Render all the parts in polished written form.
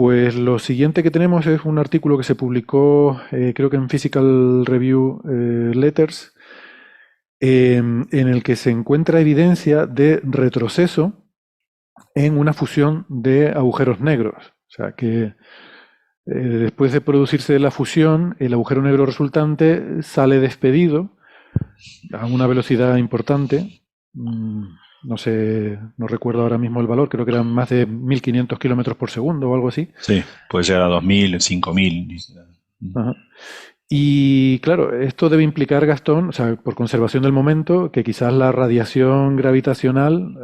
Pues lo siguiente que tenemos es un artículo que se publicó, creo que en Physical Review Letters, en el que se encuentra evidencia de retroceso en una fusión de agujeros negros. O sea que después de producirse la fusión, el agujero negro resultante sale despedido a una velocidad importante. No sé, no recuerdo ahora mismo el valor, creo que eran más de 1500 kilómetros por segundo o algo así. Sí, puede llegar a 2000, 5000. Ajá. Y claro, esto debe implicar, Gastón, o sea, por conservación del momento, que quizás la radiación gravitacional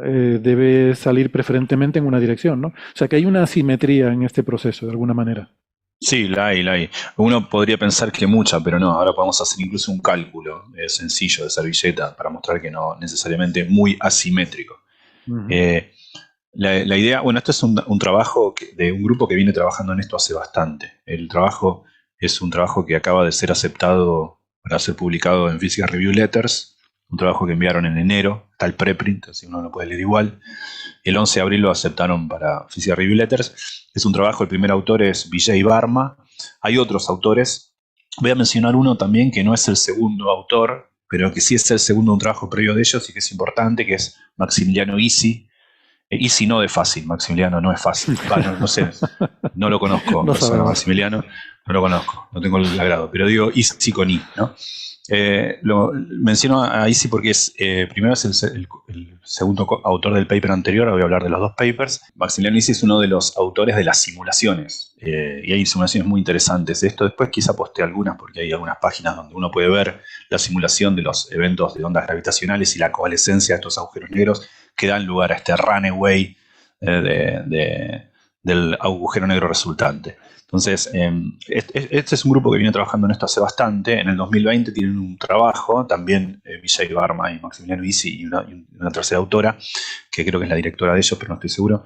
debe salir preferentemente en una dirección, ¿no? O sea, que hay una asimetría en este proceso, de alguna manera. Sí, la hay. Uno podría pensar que mucha, pero no. Ahora podemos hacer incluso un cálculo sencillo de servilleta para mostrar que no necesariamente muy asimétrico. Ujú. Eh, la idea, bueno, esto es un trabajo de un grupo que viene trabajando en esto hace bastante. El trabajo es un trabajo que acaba de ser aceptado para ser publicado en Physical Review Letters, un trabajo que enviaron en enero, está el preprint, así uno lo puede leer igual. El 11 de abril lo aceptaron para Physical Review Letters. Es un trabajo, el primer autor es Vijay Varma. Hay otros autores. Voy a mencionar uno también que no es el segundo autor, pero que sí es el segundo de un trabajo previo de ellos y que es importante, que es Maximiliano Isi. Isi no de fácil, Maximiliano no es fácil. No sé, no lo conozco en No persona, sabemos. Maximiliano, no lo conozco, no tengo el agrado, pero digo Isi con I, ¿no? Lo menciono a Isi porque primero es el segundo autor del paper anterior. Voy a hablar de los dos papers. Maximiliano Isi es uno de los autores de las simulaciones, y hay simulaciones muy interesantes. Esto después quizá posté algunas, porque hay algunas páginas donde uno puede ver la simulación de los eventos de ondas gravitacionales y la coalescencia de estos agujeros negros que dan lugar a este runaway del agujero negro resultante. Entonces, este es un grupo que viene trabajando en esto hace bastante. En el 2020 tienen un trabajo, también Vijay Varma y Maximiliano Isi y una tercera autora, que creo que es la directora de ellos, pero no estoy seguro,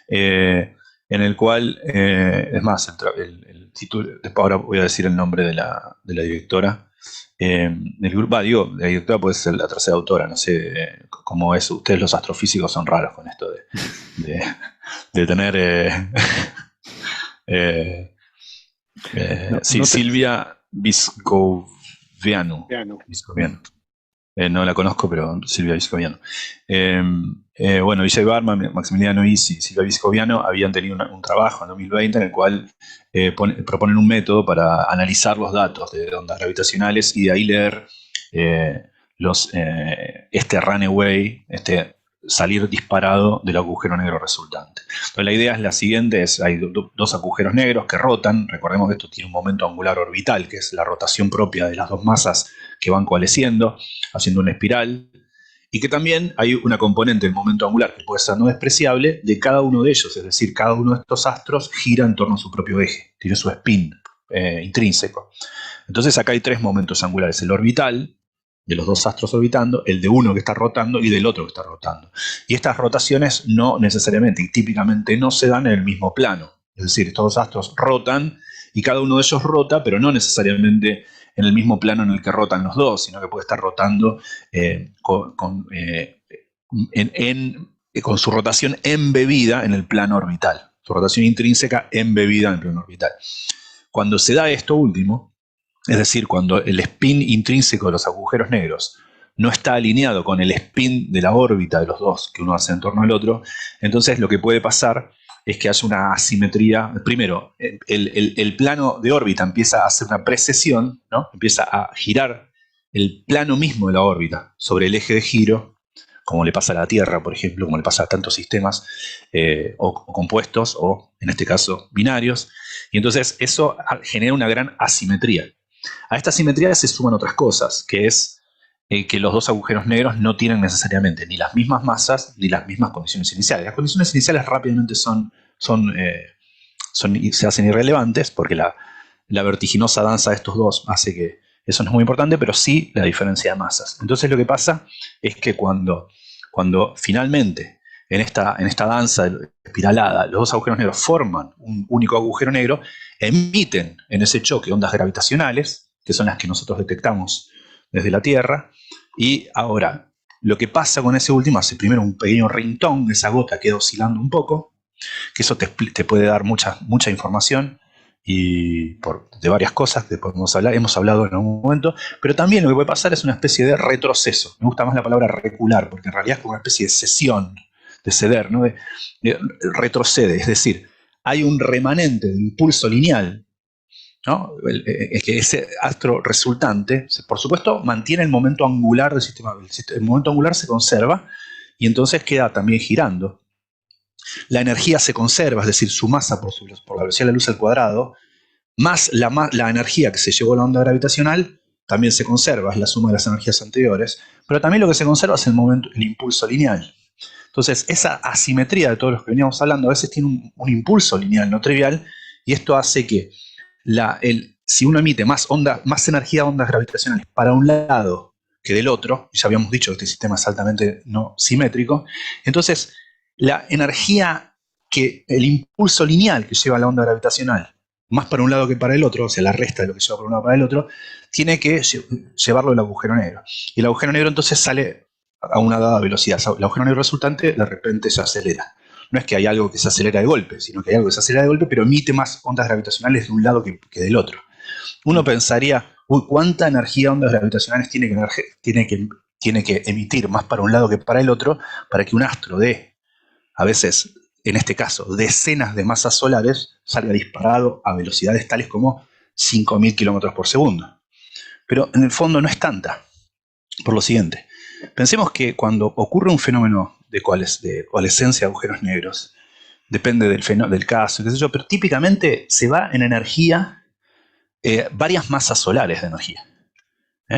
en el cual, es más, el título, después ahora voy a decir el nombre de la directora. El grupo, digo, la directora puede ser la tercera autora, no sé cómo es. Ustedes los astrofísicos son raros con esto de, de tener... Eh, No, sí, Silvia Piano. Viscoviano. No la conozco, pero Silvia Viscoviano. Bueno, Vijay Varma, Maximiliano Isi y Silvia Viscoviano habían tenido un trabajo en 2020 en el cual proponen un método para analizar los datos de ondas gravitacionales y de ahí leer este runaway, salir disparado del agujero negro resultante. Entonces la idea es la siguiente: hay dos agujeros negros que rotan. Recordemos que esto tiene un momento angular orbital, que es la rotación propia de las dos masas que van coalesciendo, haciendo una espiral, y que también hay una componente del momento angular que puede ser no despreciable de cada uno de ellos, es decir, cada uno de estos astros gira en torno a su propio eje, tiene su spin intrínseco. Entonces acá hay tres momentos angulares: el orbital, de los dos astros orbitando, el de uno que está rotando y del otro que está rotando. Y estas rotaciones no necesariamente y típicamente no se dan en el mismo plano. Es decir, estos dos astros rotan y cada uno de ellos rota, pero no necesariamente en el mismo plano en el que rotan los dos, sino que puede estar rotando con su rotación embebida en el plano orbital. Su rotación intrínseca embebida en el plano orbital. Cuando se da esto último, es decir, cuando el spin intrínseco de los agujeros negros no está alineado con el spin de la órbita de los dos que uno hace en torno al otro, entonces lo que puede pasar es que haya una asimetría. Primero, el plano de órbita empieza a hacer una precesión, ¿no? Empieza a girar el plano mismo de la órbita sobre el eje de giro, como le pasa a la Tierra, por ejemplo, como le pasa a tantos sistemas o compuestos, o en este caso binarios, y entonces eso genera una gran asimetría. A esta asimetría se suman otras cosas, que es que los dos agujeros negros no tienen necesariamente ni las mismas masas ni las mismas condiciones iniciales. Las condiciones iniciales rápidamente se hacen irrelevantes, porque la vertiginosa danza de estos dos hace que eso no es muy importante, pero sí la diferencia de masas. Entonces lo que pasa es que cuando finalmente en esta danza espiralada los dos agujeros negros forman un único agujero negro, emiten en ese choque ondas gravitacionales, que son las que nosotros detectamos desde la Tierra. Y ahora, lo que pasa con ese último, hace primero un pequeño ringtone, esa gota queda oscilando un poco, que eso te puede dar mucha información y de varias cosas que podemos hablar, hemos hablado en algún momento, pero también lo que puede pasar es una especie de retroceso. Me gusta más la palabra recular, porque en realidad es como una especie de cesión, de ceder, ¿no? Retrocede, es decir, hay un remanente de impulso lineal, ¿no? Que ese astro resultante, por supuesto, mantiene el momento angular del sistema. El momento angular se conserva y entonces queda también girando. La energía se conserva, es decir, su masa por la velocidad de la luz al cuadrado, más la energía que se llevó a la onda gravitacional, también se conserva, es la suma de las energías anteriores, pero también lo que se conserva es el impulso lineal. Entonces, esa asimetría de todos los que veníamos hablando a veces tiene un impulso lineal no trivial, y esto hace que si uno emite más energía de ondas gravitacionales para un lado que del otro, ya habíamos dicho que este sistema es altamente no simétrico, entonces la energía el impulso lineal que lleva la onda gravitacional más para un lado que para el otro, o sea, la resta de lo que lleva para un lado para el otro, tiene que llevarlo al agujero negro. Y el agujero negro entonces sale a una dada velocidad. El agujero negro resultante de repente se acelera. No es que hay algo que se acelera de golpe, sino que hay algo que se acelera de golpe, pero emite más ondas gravitacionales de un lado que del otro. Uno pensaría, uy, ¿cuánta energía de ondas gravitacionales tiene que emitir más para un lado que para el otro para que un astro dé, a veces, en este caso, decenas de masas solares salga disparado a velocidades tales como 5.000 kilómetros por segundo? Pero en el fondo no es tanta. Por lo siguiente, pensemos que cuando ocurre un fenómeno de coalescencia de agujeros negros, depende del caso, qué sé yo, pero típicamente se va en energía varias masas solares de energía.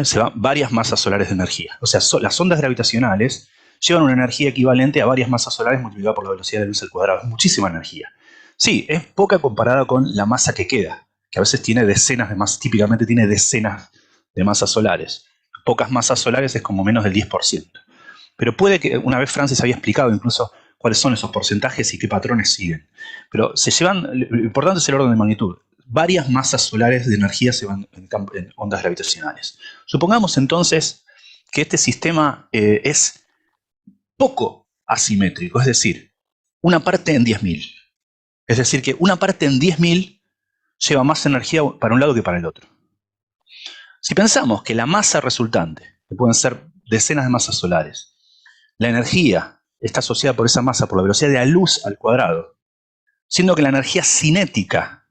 Se van varias masas solares de energía. O sea, las ondas gravitacionales llevan una energía equivalente a varias masas solares multiplicada por la velocidad de la luz al cuadrado. Es muchísima energía. Sí, es poca comparada con la masa que queda, que a veces tiene decenas de masas, típicamente tiene decenas de masas solares. Pocas masas solares es como menos del 10%. Pero puede que, una vez Francis había explicado incluso cuáles son esos porcentajes y qué patrones siguen. Pero lo importante es el orden de magnitud. Varias masas solares de energía se van en ondas gravitacionales. Supongamos entonces que este sistema es poco asimétrico, es decir, una parte en 10.000. Es decir, que una parte en 10.000 lleva más energía para un lado que para el otro. Si pensamos que la masa resultante, que pueden ser decenas de masas solares, la energía está asociada por esa masa por la velocidad de la luz al cuadrado, siendo que la energía cinética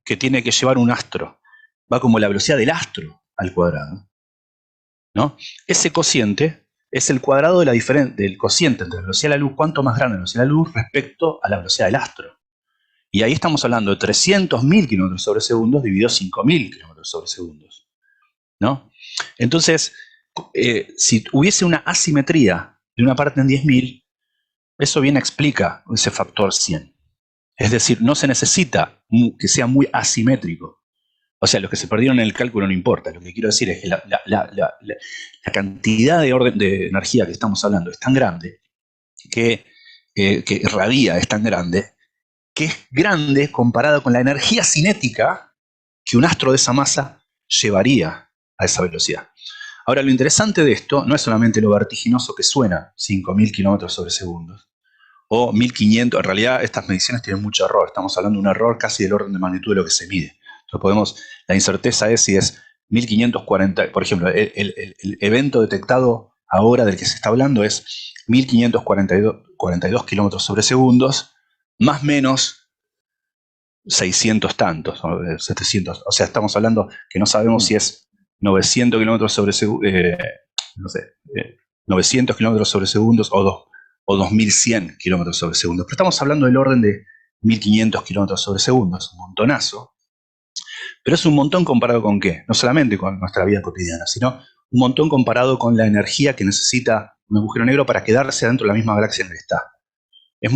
que tiene que llevar un astro va como la velocidad del astro al cuadrado, ¿no? Ese cociente es el cuadrado del cociente entre la velocidad de la luz, cuánto más grande la velocidad de la luz respecto a la velocidad del astro. Y ahí estamos hablando de 300.000 kilómetros sobre segundos dividido 5.000 kilómetros sobre segundos, ¿no? Entonces, si hubiese una asimetría de una parte en 10.000, eso bien explica ese factor 100. Es decir, no se necesita que sea muy asimétrico. O sea, los que se perdieron en el cálculo no importa. Lo que quiero decir es que la cantidad de energía que estamos hablando es tan grande, que irradia es tan grande, que es grande comparada con la energía cinética que un astro de esa masa llevaría a esa velocidad. Ahora, lo interesante de esto no es solamente lo vertiginoso que suena, 5.000 kilómetros sobre segundos, o 1.500, en realidad estas mediciones tienen mucho error, estamos hablando de un error casi del orden de magnitud de lo que se mide. Entonces la incerteza es si es 1.540, por ejemplo, el evento detectado ahora del que se está hablando es 1.542 kilómetros sobre segundos, más o menos 600 tantos, 700, o sea, estamos hablando que no sabemos si es 900 kilómetros sobre segundos, no sé, 900 kilómetros sobre segundos o 2.100 kilómetros sobre segundos. Pero estamos hablando del orden de 1.500 kilómetros sobre segundos, un montonazo. Pero es un montón comparado con ¿qué? No solamente con nuestra vida cotidiana, sino un montón comparado con la energía que necesita un agujero negro para quedarse dentro de la misma galaxia en la que está.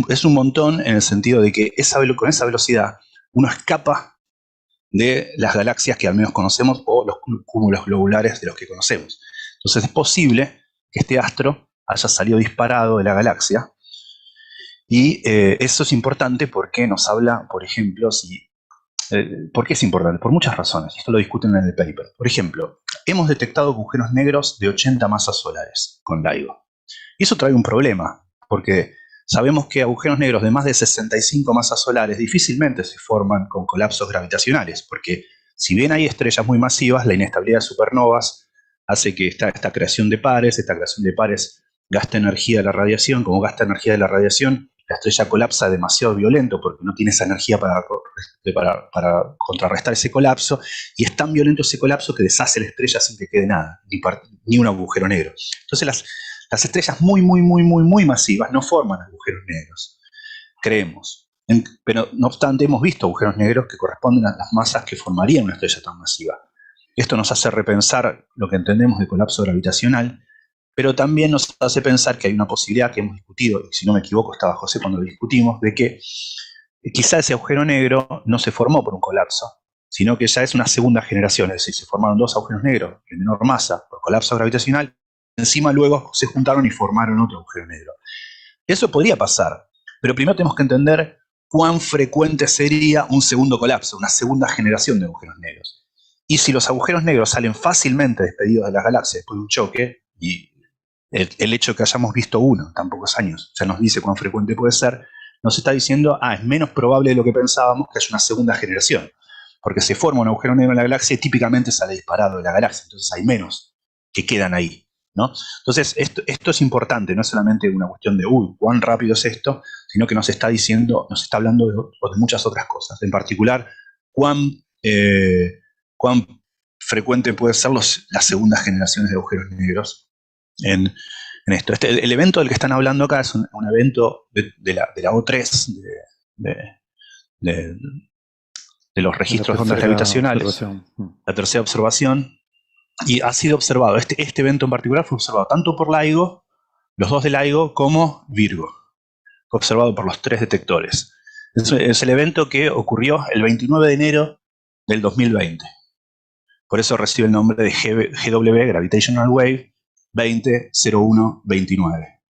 Es un montón en el sentido de que con esa velocidad uno escapa de las galaxias que al menos conocemos o los cúmulos globulares de los que conocemos. Entonces es posible que este astro haya salido disparado de la galaxia, y eso es importante porque nos habla, por ejemplo, ¿por qué es importante? Por muchas razones, esto lo discuten en el paper. Por ejemplo, hemos detectado agujeros negros de 80 masas solares con LIGO. Y eso trae un problema, porque sabemos que agujeros negros de más de 65 masas solares difícilmente se forman con colapsos gravitacionales, porque si bien hay estrellas muy masivas, la inestabilidad de supernovas hace que esta creación de pares gasta energía de la radiación. Como gasta energía de la radiación, la estrella colapsa demasiado violento porque no tiene esa energía para contrarrestar ese colapso, y es tan violento ese colapso que deshace la estrella sin que quede nada, ni un agujero negro. Entonces las estrellas muy masivas no forman agujeros negros, creemos. Pero no obstante, hemos visto agujeros negros que corresponden a las masas que formarían una estrella tan masiva. Esto nos hace repensar lo que entendemos de colapso gravitacional, pero también nos hace pensar que hay una posibilidad que hemos discutido, y si no me equivoco estaba José cuando lo discutimos, de que quizá ese agujero negro no se formó por un colapso, sino que ya es una segunda generación, es decir, se formaron dos agujeros negros de menor masa por colapso gravitacional, encima luego se juntaron y formaron otro agujero negro. Eso podría pasar, pero primero tenemos que entender cuán frecuente sería un segundo colapso, una segunda generación de agujeros negros. Y si los agujeros negros salen fácilmente despedidos de las galaxias después de un choque, y el hecho de que hayamos visto uno en tan pocos años ya nos dice cuán frecuente puede ser, nos está diciendo, es menos probable de lo que pensábamos que haya una segunda generación. Porque se forma un agujero negro en la galaxia y típicamente sale disparado de la galaxia, entonces hay menos que quedan ahí, ¿no? Entonces esto es importante, no es solamente una cuestión de, cuán rápido es esto, sino que nos está diciendo, nos está hablando de muchas otras cosas, en particular, cuán frecuente pueden ser las segundas generaciones de agujeros negros en esto. El evento del que están hablando acá es un evento de la O3, de los registros de ondas gravitacionales, la tercera observación, y ha sido observado, este evento en particular fue observado tanto por LIGO, los dos de LIGO, como Virgo. Fue observado por los tres detectores. Es el evento que ocurrió el 29 de enero del 2020. Por eso recibe el nombre de GW, Gravitational Wave 200129.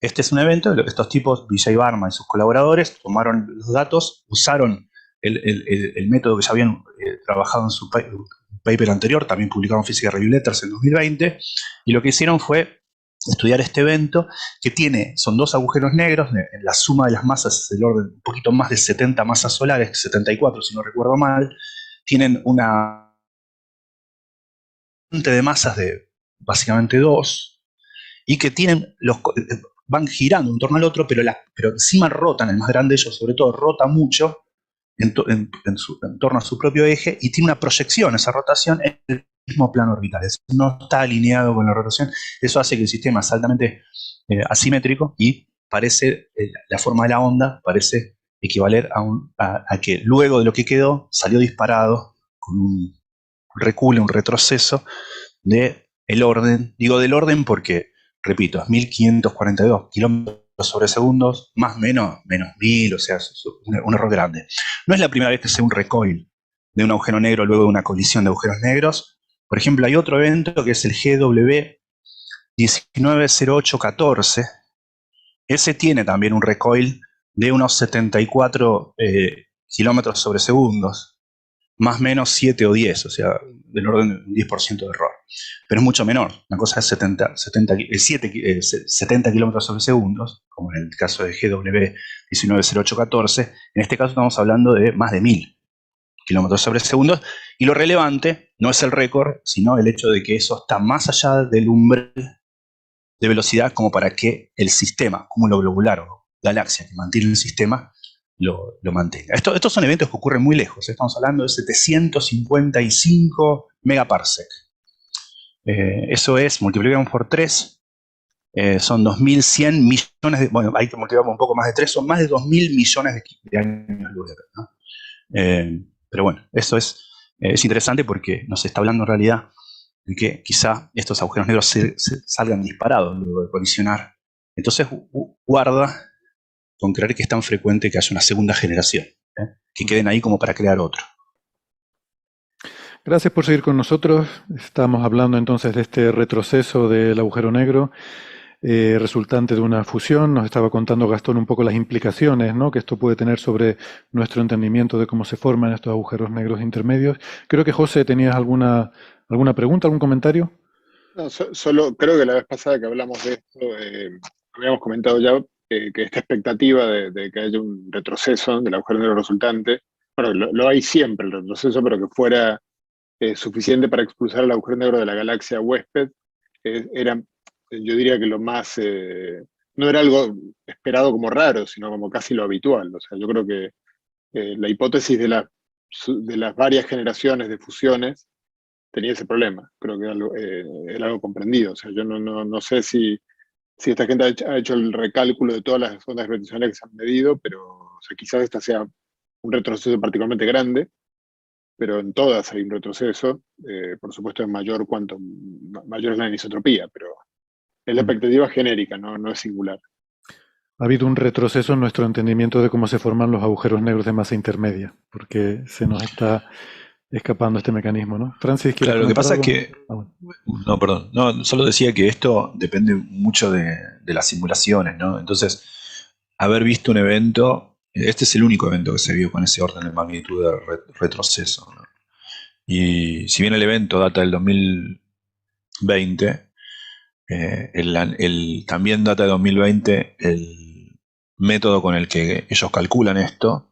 Este es un evento en el que estos tipos, Vijay Varma y sus colaboradores, tomaron los datos, usaron el método que ya habían trabajado en su paper anterior, también publicado en Physical Review Letters en 2020, y lo que hicieron fue estudiar este evento, que son dos agujeros negros, la suma de las masas es del orden un poquito más de 70 masas solares, 74 si no recuerdo mal, tienen una de masas de básicamente 2, y que van girando un torno al otro, pero encima rotan, el más grande de ellos sobre todo rota mucho en torno a su propio eje, y tiene una proyección, esa rotación, en el mismo plano orbital, no está alineado con la rotación. Eso hace que el sistema es altamente asimétrico, y parece, la forma de la onda parece equivaler a que luego de lo que quedó, salió disparado con un recule, un retroceso del orden. Digo del orden porque, repito, es 1542 kilómetros sobre segundos, más menos 1000, o sea, es un error grande. No es la primera vez que se ve un recoil de un agujero negro luego de una colisión de agujeros negros. Por ejemplo, hay otro evento que es el GW 190814. Ese tiene también un recoil de unos 74 kilómetros sobre segundos, más o menos 7 o 10, o sea, del orden de un 10% de error. Pero es mucho menor. Una cosa es 70 kilómetros sobre segundos, como en el caso de GW 190814. En este caso estamos hablando de más de 1000 kilómetros sobre segundos. Y lo relevante no es el récord, sino el hecho de que eso está más allá del umbral de velocidad como para que el sistema, cúmulo globular o galaxia que mantiene el sistema, lo mantenga. Estos son eventos que ocurren muy lejos. Estamos hablando de 755 megaparsec. Eso es, multiplicamos por 3, son 2100 millones de... Bueno, hay que multiplicar un poco más de 3, son más de 2000 millones de años luz, ¿no? Pero bueno, eso es interesante porque nos está hablando en realidad de que quizá estos agujeros negros se salgan disparados luego de colisionar. Entonces guarda con creer que es tan frecuente que haya una segunda generación, que queden ahí como para crear otro. Gracias por seguir con nosotros. Estamos hablando entonces de este retroceso del agujero negro resultante de una fusión. Nos estaba contando Gastón un poco las implicaciones, ¿no?, que esto puede tener sobre nuestro entendimiento de cómo se forman estos agujeros negros intermedios. Creo que José, ¿tenías alguna pregunta, algún comentario? No, solo creo que la vez pasada que hablamos de esto, habíamos comentado ya que esta expectativa de que haya un retroceso del agujero negro resultante, bueno, lo hay siempre el retroceso, pero que fuera suficiente para expulsar el agujero negro de la galaxia huésped, era, yo diría que lo más, no era algo esperado como raro, sino como casi lo habitual. O sea, yo creo que la hipótesis de las varias generaciones de fusiones tenía ese problema. Creo que era algo comprendido. O sea, yo no sé si esta gente ha hecho el recálculo de todas las ondas gravitacionales que se han medido, pero o sea, quizás esta sea un retroceso particularmente grande, pero en todas hay un retroceso, por supuesto en mayor es la anisotropía, pero es la expectativa genérica, no es singular. Ha habido un retroceso en nuestro entendimiento de cómo se forman los agujeros negros de masa intermedia, porque se nos está escapando este mecanismo, ¿no? Francis, ¿quieres Claro, lo que comentar pasa es algo? que, no, perdón, no, solo decía que esto depende mucho de las simulaciones, ¿no? Entonces, haber visto un evento, este es el único evento que se vio con ese orden de magnitud de retroceso, ¿no? Y si bien el evento data del 2020, también data de 2020 el método con el que ellos calculan esto,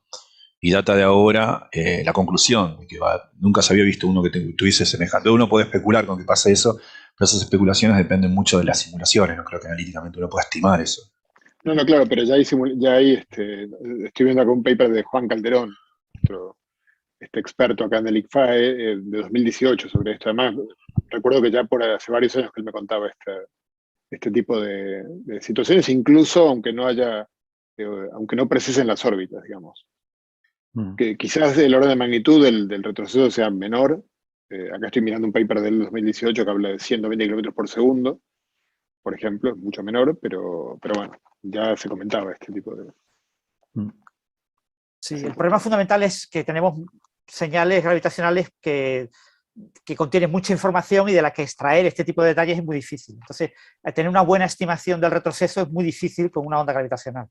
y data de ahora la conclusión, que nunca se había visto uno que tuviese semejante. Uno puede especular con que pase eso, pero esas especulaciones dependen mucho de las simulaciones, no creo que analíticamente uno pueda estimar eso. No, claro, pero estoy viendo acá un paper de Juan Calderón, nuestro experto acá en el ICFAE, de 2018 sobre esto. Además, recuerdo que ya por hace varios años que él me contaba este tipo de situaciones, incluso aunque no precisen las órbitas, digamos. Que quizás el orden de magnitud del retroceso sea menor. Acá estoy mirando un paper del 2018 que habla de 120 kilómetros por segundo, por ejemplo, mucho menor, pero bueno, ya se comentaba este tipo de... Sí, el problema fundamental es que tenemos señales gravitacionales que contienen mucha información y de las que extraer este tipo de detalles es muy difícil. Entonces, tener una buena estimación del retroceso es muy difícil con una onda gravitacional.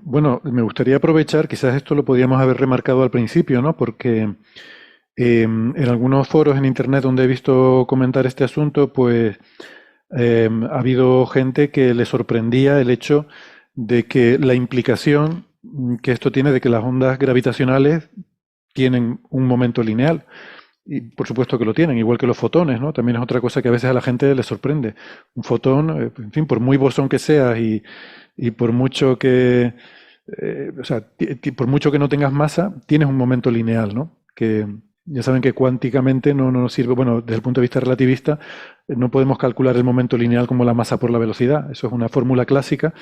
Bueno, me gustaría aprovechar, quizás esto lo podíamos haber remarcado al principio, ¿no? Porque en algunos foros en internet donde he visto comentar este asunto, pues ha habido gente que le sorprendía el hecho de que la implicación que esto tiene de que las ondas gravitacionales tienen un momento lineal. Y por supuesto que lo tienen, igual que los fotones, ¿no? También es otra cosa que a veces a la gente le sorprende. Un fotón, en fin, por muy bosón que seas y por mucho que, o sea, por mucho que no tengas masa, tienes un momento lineal, ¿no? Que ya saben que cuánticamente no nos sirve, bueno, desde el punto de vista relativista, no podemos calcular el momento lineal como la masa por la velocidad. Eso es una fórmula clásica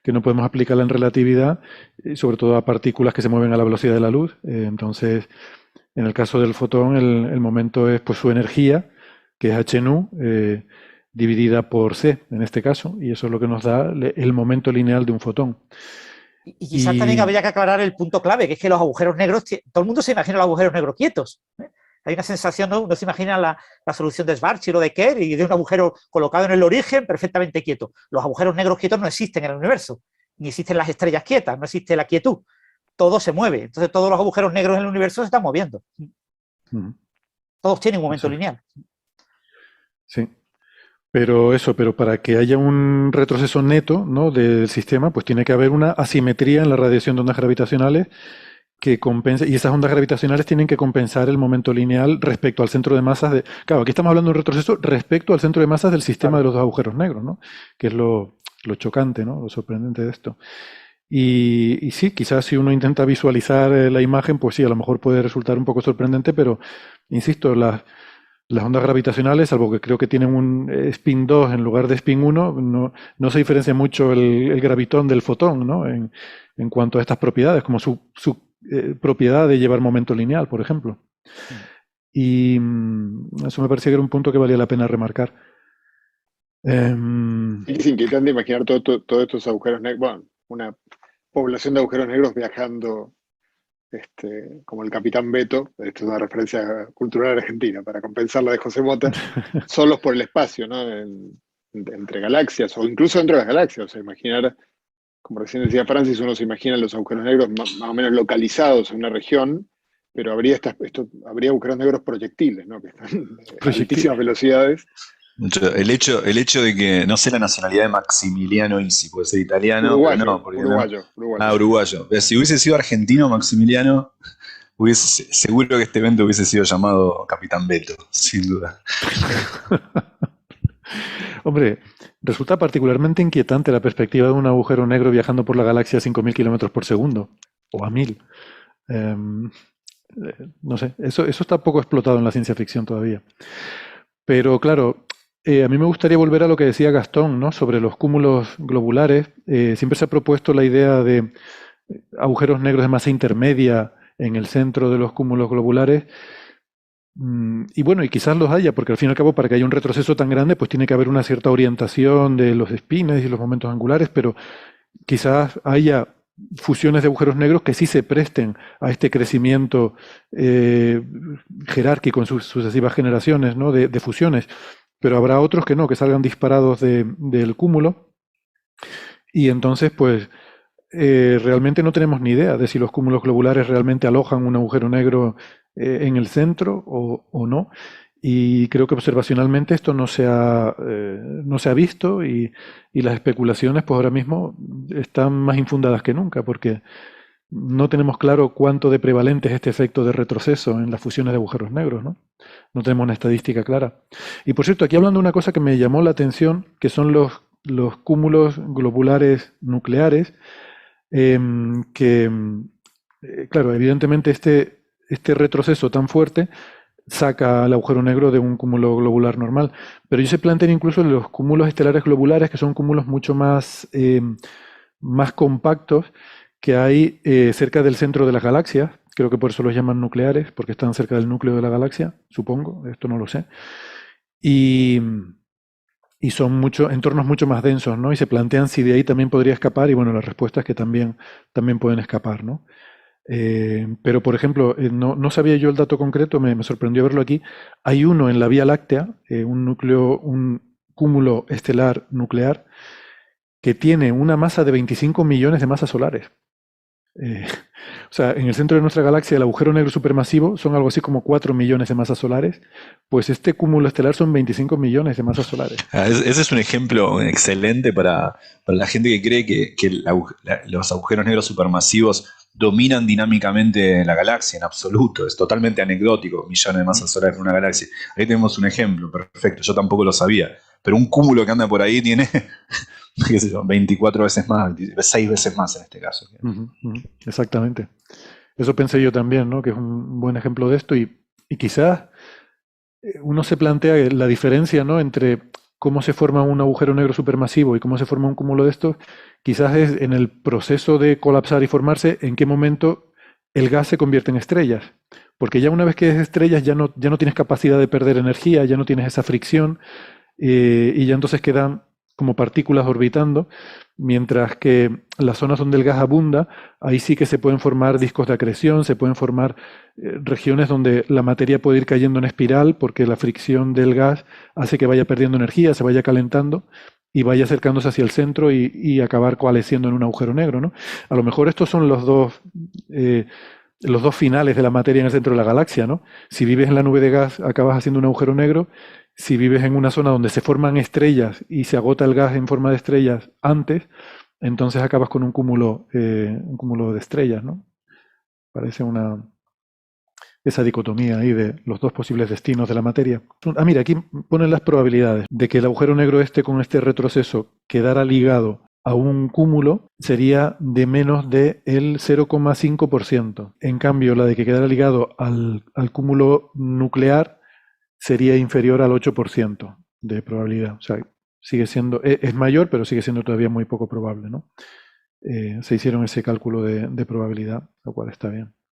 que no podemos aplicarla en relatividad, sobre todo a partículas que se mueven a la velocidad de la luz. Entonces, en el caso del fotón, el momento es pues su energía, que es h nu, dividida por c, en este caso, y eso es lo que nos da el momento lineal de un fotón. Y quizás también habría que aclarar el punto clave, que es que los agujeros negros, todo el mundo se imagina los agujeros negros quietos. Hay una sensación, no se imagina la solución de Schwarzschild o de Kerr y de un agujero colocado en el origen perfectamente quieto. Los agujeros negros quietos no existen en el universo, ni existen las estrellas quietas, no existe la quietud. Todo se mueve. Entonces todos los agujeros negros en el universo se están moviendo. Todos tienen un momento lineal. Sí. Pero para que haya un retroceso neto, ¿no?, del sistema, pues tiene que haber una asimetría en la radiación de ondas gravitacionales que compense, y esas ondas gravitacionales tienen que compensar el momento lineal respecto al centro de masas de... Claro, aquí estamos hablando de un retroceso respecto al centro de masas del sistema de los dos agujeros negros, ¿no? Que es lo chocante, ¿no? Lo sorprendente de esto. Y sí, quizás si uno intenta visualizar la imagen, pues sí, a lo mejor puede resultar un poco sorprendente, pero insisto, las ondas gravitacionales, salvo que creo que tienen un spin 2 en lugar de spin 1, no se diferencia mucho el gravitón del fotón, ¿no? En cuanto a estas propiedades, como su propiedad de llevar momento lineal, por ejemplo. Y eso me parecía que era un punto que valía la pena remarcar. Es inquietante imaginar todos estos agujeros negros, bueno, una población de agujeros negros viajando como el Capitán Beto, esto es una referencia cultural argentina, para compensar la de José Mota, solos por el espacio, ¿no? Entre galaxias, o incluso dentro de las galaxias. O sea, imaginar, como recién decía Francis, uno se imagina los agujeros negros más o menos localizados en una región, pero habría agujeros negros proyectiles, ¿no? Que están a altísimas velocidades El hecho de que no sé la nacionalidad de Maximiliano Isi, puede ser italiano, pero no, porque no. Ah, Uruguayo. uruguayo. Pero si hubiese sido argentino, Maximiliano, seguro que este evento hubiese sido llamado Capitán Beto, sin duda. Hombre, resulta particularmente inquietante la perspectiva de un agujero negro viajando por la galaxia a 5.000 kilómetros por segundo, o a 1.000. No sé, eso está poco explotado en la ciencia ficción todavía. Pero claro, a mí me gustaría volver a lo que decía Gastón, ¿no? Sobre los cúmulos globulares. Siempre se ha propuesto la idea de agujeros negros de masa intermedia en el centro de los cúmulos globulares. Y bueno, y quizás los haya, porque al fin y al cabo, para que haya un retroceso tan grande, pues tiene que haber una cierta orientación de los espines y los momentos angulares, pero quizás haya fusiones de agujeros negros que sí se presten a este crecimiento jerárquico en sus sucesivas generaciones, ¿no? de fusiones, pero habrá otros que no, que salgan disparados del cúmulo, y entonces, pues, realmente no tenemos ni idea de si los cúmulos globulares realmente alojan un agujero negro en el centro o no. Y creo que observacionalmente esto no se ha visto y las especulaciones pues ahora mismo están más infundadas que nunca porque no tenemos claro cuánto de prevalente es este efecto de retroceso en las fusiones de agujeros negros, ¿no? No tenemos una estadística clara. Y por cierto, aquí hablando de una cosa que me llamó la atención, que son los cúmulos globulares nucleares, que, claro, evidentemente este retroceso tan fuerte saca al agujero negro de un cúmulo globular normal. Pero ellos se plantean incluso los cúmulos estelares globulares, que son cúmulos mucho más compactos que hay cerca del centro de las galaxias. Creo que por eso los llaman nucleares, porque están cerca del núcleo de la galaxia, supongo, esto no lo sé. Y son entornos mucho más densos, ¿no? Y se plantean si de ahí también podría escapar, y bueno, la respuesta es que también pueden escapar, ¿no? Pero, por ejemplo, no sabía yo el dato concreto, me sorprendió verlo aquí. Hay uno en la Vía Láctea, un cúmulo estelar nuclear, que tiene una masa de 25 millones de masas solares. O sea, en el centro de nuestra galaxia, el agujero negro supermasivo son algo así como 4 millones de masas solares, pues este cúmulo estelar son 25 millones de masas solares. Ese es un ejemplo excelente para la gente que cree que los agujeros negros supermasivos dominan dinámicamente la galaxia, en absoluto. Es totalmente anecdótico, millones de masas solares en una galaxia. Ahí tenemos un ejemplo, perfecto. Yo tampoco lo sabía. Pero un cúmulo que anda por ahí tiene, qué sé yo, 24 veces más, 6 veces más en este caso. Exactamente. Eso pensé yo también, ¿no? Que es un buen ejemplo de esto y quizás uno se plantea la diferencia, ¿no? Entre cómo se forma un agujero negro supermasivo y cómo se forma un cúmulo de estos, quizás es en el proceso de colapsar y formarse, en qué momento el gas se convierte en estrellas. Porque ya una vez que es estrellas ya no tienes capacidad de perder energía, ya no tienes esa fricción y ya entonces quedan como partículas orbitando, mientras que las zonas donde el gas abunda, ahí sí que se pueden formar discos de acreción, se pueden formar regiones donde la materia puede ir cayendo en espiral porque la fricción del gas hace que vaya perdiendo energía, se vaya calentando y vaya acercándose hacia el centro y acabar coalesciendo en un agujero negro, ¿no? A lo mejor estos son los dos finales de la materia en el centro de la galaxia, ¿no? Si vives en la nube de gas, acabas haciendo un agujero negro. Si vives en una zona donde se forman estrellas y se agota el gas en forma de estrellas antes, entonces acabas con un cúmulo de estrellas, ¿no? Parece esa dicotomía ahí de los dos posibles destinos de la materia. Ah, mira, aquí ponen las probabilidades de que el agujero negro con este retroceso quedara ligado a un cúmulo sería de menos del 0,5%. En cambio, la de que quedara ligado al cúmulo nuclear sería inferior al 8% de probabilidad. O sea, sigue siendo, es mayor, pero sigue siendo todavía muy poco probable, ¿no? Se hicieron ese cálculo de probabilidad, lo cual está bien.